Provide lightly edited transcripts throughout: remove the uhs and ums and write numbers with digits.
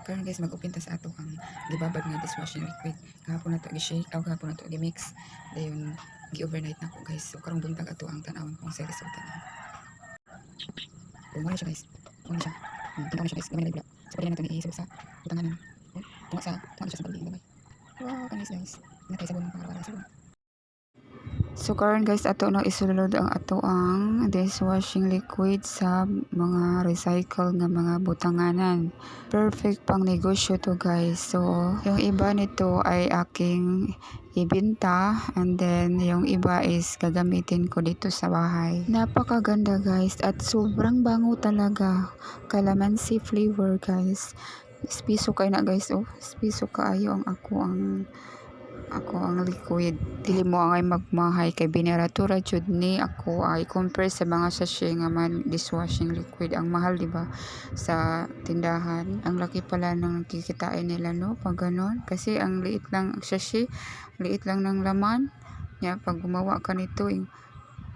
Karon guys, mag-open ta sa ato ang gibabad nga dishwashing liquid. Kahapon na to gi-shake, kahapon na to gi-mix. Dayon gi-overnight na ko guys. So karong buntag ato ang tan-awon kung sa resulta niya. Wala siya guys. Wala siya. Tanaw siya guys, gamay na libra. So pwede na natin iisog sa butanganan. Tunga siya sa balde gamay. Wow, kanis guys. Natay sabon para sabon. So karon guys, ato na isulod ang ato ang dishwashing liquid sa mga recycle nga mga butanganan. Perfect pang negosyo to guys. So yung iba nito ay aking ibenta and then yung iba is gagamitin ko dito sa bahay. Napakaganda guys at sobrang bango talaga. Calamansi flavor guys. Spiso kay na guys, oh. Spiso kaayo ang ako ang liquid. Dili mo angay magmahay kay bineratura jud ni ako ay compare sa mga sachet nga man dishwashing liquid. Ang mahal diba sa tindahan. Ang laki pala ng kikitain nila no pag ganon. Kasi ang liit lang sachet, liit lang ng laman. Pag gumawa ka nito,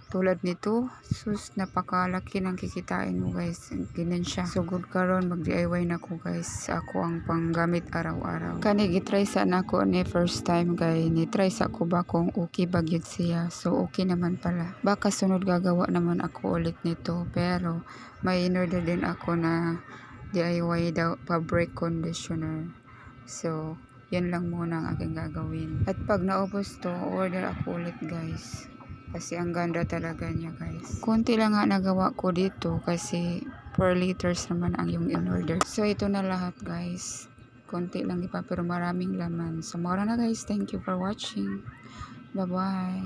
tulad nito, sus napakalaki ng kikitain mo guys. Ganyan siya. So good karon mag DIY na ko guys. Ako ang panggamit araw-araw. Kani gitry sa nako ni first time guys. Ni try sa ko ba kung okay ba gyud siya. So okay naman pala. Baka sunod gagawa naman ako ulit nito. Pero may in-order din ako na DIY daw fabric conditioner. So yan lang muna ang aking gagawin. At pag naubos to, order ako ulit guys. Kasi ang ganda talaga niya guys. Kunti lang nga nagawa ko dito kasi 4 liters naman ang yung in-order. So ito na lahat guys. Kunti lang ipa pero maraming laman. So mura na guys. Thank you for watching. Bye bye.